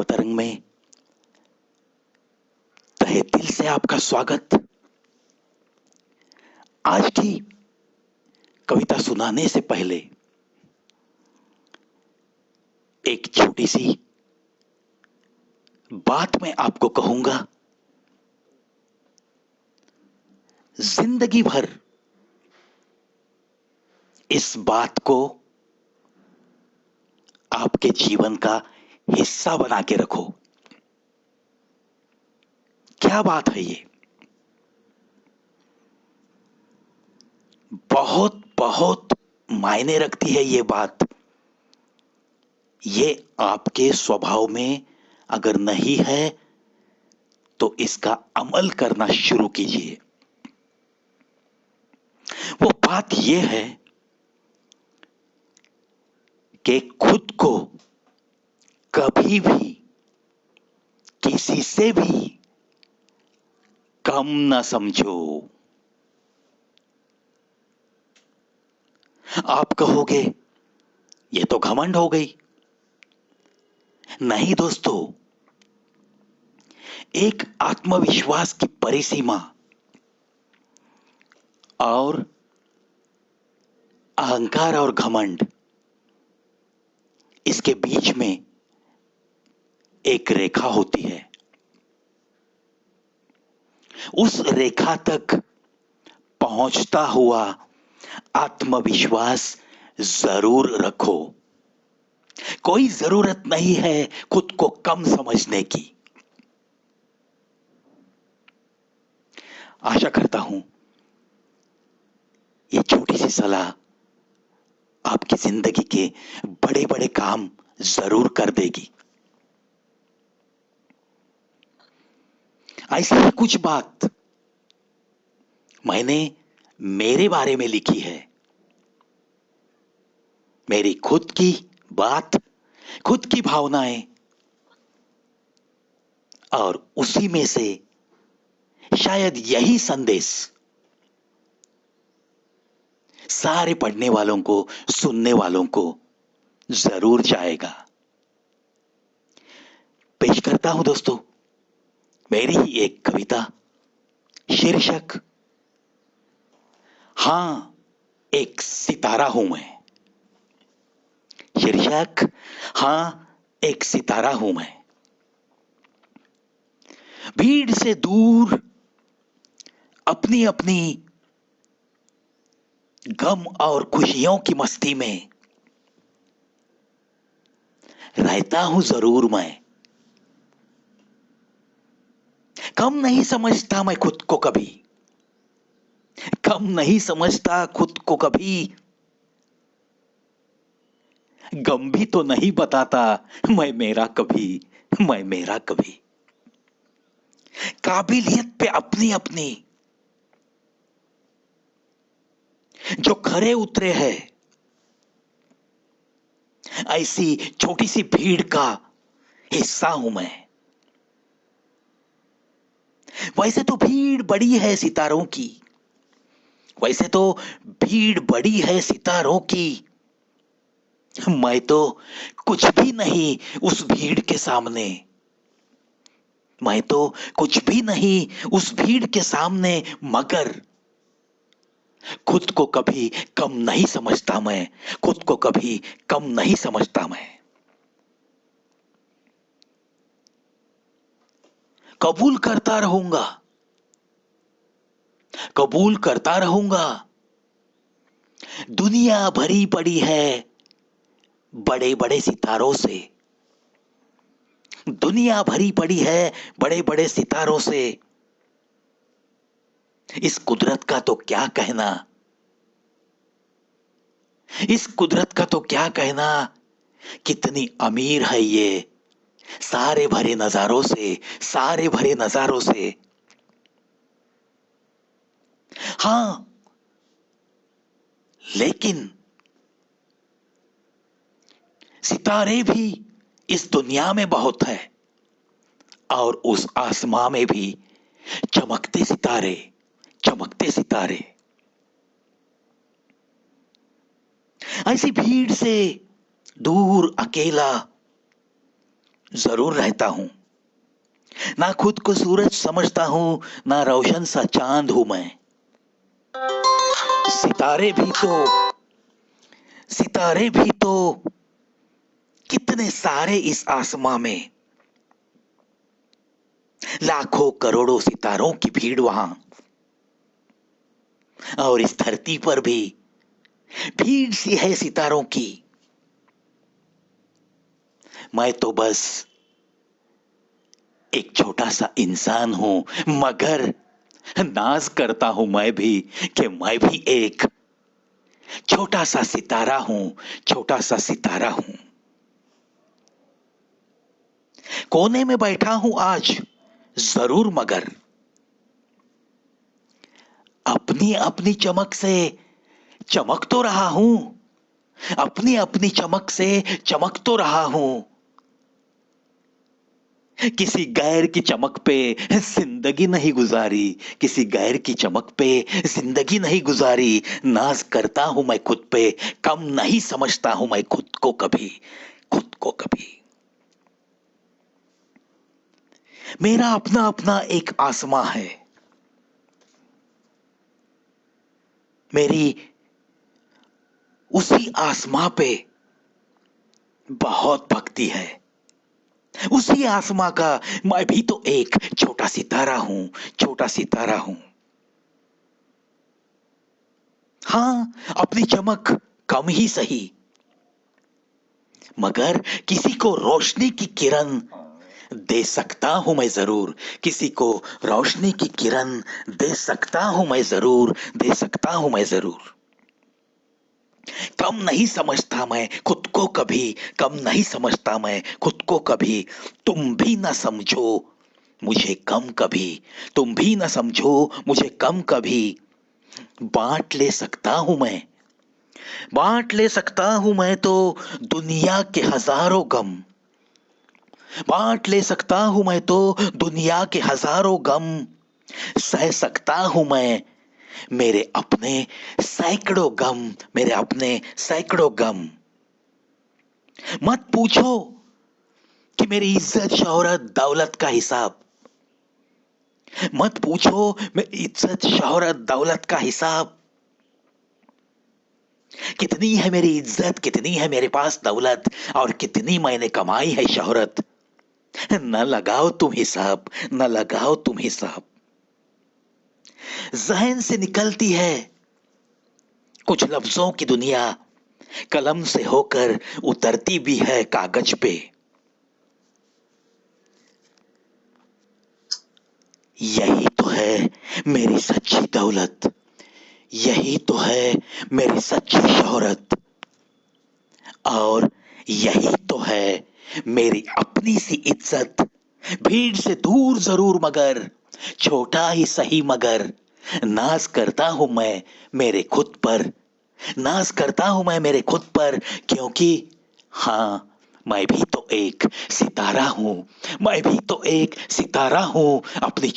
तरंग में तहे दिल से आपका स्वागत। आज की कविता सुनाने से पहले एक छोटी सी बात मैं आपको कहूंगा। जिंदगी भर इस बात को आपके जीवन का हिस्सा बना के रखो। क्या बात है ये? बहुत बहुत मायने रखती है ये बात। ये आपके स्वभाव में अगर नहीं है तो इसका अमल करना शुरू कीजिए। वो बात ये है कि खुद को कभी भी किसी से भी कम ना समझो। आप कहोगे ये तो घमंड हो गई। नहीं दोस्तों, एक आत्मविश्वास की परिसीमा और अहंकार और घमंड, इसके बीच में एक रेखा होती है। उस रेखा तक पहुंचता हुआ आत्मविश्वास जरूर रखो। कोई जरूरत नहीं है खुद को कम समझने की। आशा करता हूं ये छोटी सी सलाह आपकी जिंदगी के बड़े बड़े काम जरूर कर देगी। ऐसी ही कुछ बात मैंने मेरे बारे में लिखी है। मेरी खुद की बात, खुद की भावनाएं, और उसी में से शायद यही संदेश सारे पढ़ने वालों को, सुनने वालों को जरूर जाएगा। पेश करता हूं दोस्तों मेरी ही एक कविता, शीर्षक हां एक सितारा हूं मैं। शीर्षक हां एक सितारा हूं मैं। भीड़ से दूर अपनी अपनी गम और खुशियों की मस्ती में रहता हूं जरूर मैं। कम नहीं समझता मैं खुद को कभी, कम नहीं समझता खुद को कभी। गम भी तो नहीं बताता मैं मेरा कभी, मैं मेरा कभी। काबिलियत पे अपनी अपनी जो खरे उतरे हैं, ऐसी छोटी सी भीड़ का हिस्सा हूं मैं। वैसे तो भीड़ बड़ी है सितारों की, वैसे तो भीड़ बड़ी है सितारों की। मैं तो कुछ भी नहीं उस भीड़ के सामने। मैं तो कुछ भी नहीं उस भीड़ के सामने, मगर खुद को कभी कम नहीं समझता मैं, खुद को कभी कम नहीं समझता मैं। कबूल करता रहूंगा, कबूल करता रहूंगा। दुनिया भरी पड़ी है बड़े बड़े सितारों से, दुनिया भरी पड़ी है बड़े बड़े सितारों से। इस कुदरत का तो क्या कहना, इस कुदरत का तो क्या कहना। कितनी अमीर है ये सारे भरे नजारों से, सारे भरे नजारों से। हां लेकिन सितारे भी इस दुनिया में बहुत है, और उस आसमां में भी चमकते सितारे, चमकते सितारे। ऐसी भीड़ से दूर अकेला जरूर रहता हूं। ना खुद को सूरज समझता हूं, ना रोशन सा चांद हूं मैं। सितारे भी तो सितारे भी तो कितने सारे इस आसमां में। लाखों करोड़ों सितारों की भीड़ वहां। और इस धरती पर भी भीड़ सी है सितारों की। मैं तो बस एक छोटा सा इंसान हूं, मगर नाज करता हूं मैं भी कि मैं भी एक छोटा सा सितारा हूं, छोटा सा सितारा हूं। कोने में बैठा हूं आज, जरूर, मगर अपनी अपनी चमक से चमक तो रहा हूं। अपनी अपनी चमक से चमक तो रहा हूं। किसी गैर की चमक पे जिंदगी नहीं गुजारी, किसी गैर की चमक पे जिंदगी नहीं गुजारी। नाज करता हूं मैं खुद पे, कम नहीं समझता हूं मैं खुद को कभी, खुद को कभी। मेरा अपना अपना एक आसमां है। मेरी उसी आसमां पे बहुत भक्ति है। उसी आसमां का मैं भी तो एक छोटा सितारा हूं, छोटा सितारा हूं। हाँ, अपनी चमक कम ही सही, मगर किसी को रोशनी की किरण दे सकता हूं मैं जरूर। किसी को रोशनी की किरण दे सकता हूं मैं जरूर, दे सकता हूं मैं जरूर। कम नहीं समझता मैं खुद को कभी, कम नहीं समझता मैं खुद को कभी। तुम भी ना समझो मुझे कम कभी, तुम भी ना समझो मुझे कम कभी। बांट ले सकता हूं मैं, बांट ले सकता हूं मैं तो दुनिया के हजारों गम। बांट ले सकता हूं मैं तो दुनिया के हजारों गम। सह सकता हूं मैं मेरे अपने सैकड़ों गम, मेरे अपने सैकड़ों गम। मत पूछो कि मेरी इज्जत शोहरत दौलत का हिसाब। मत पूछो मेरी इज्जत शोहरत दौलत का हिसाब। कितनी है मेरी इज्जत, कितनी है मेरे पास दौलत, और कितनी मैंने कमाई है शोहरत। न लगाओ तुम हिसाब, न लगाओ तुम हिसाब। जहन से निकलती है कुछ लफ्जों की दुनिया, कलम से होकर उतरती भी है कागज पे। यही तो है मेरी सच्ची दौलत, यही तो है मेरी सच्ची शोहरत, और यही तो है मेरी अपनी सी इज्जत। भीड़ से दूर जरूर, मगर छोटा ही सही, मगर नाज करता हूं मैं मेरे खुद पर, नाज करता हूं मैं मेरे खुद पर। क्योंकि हां, मैं भी तो एक सितारा हूं, मैं भी तो एक सितारा हूं। अपनी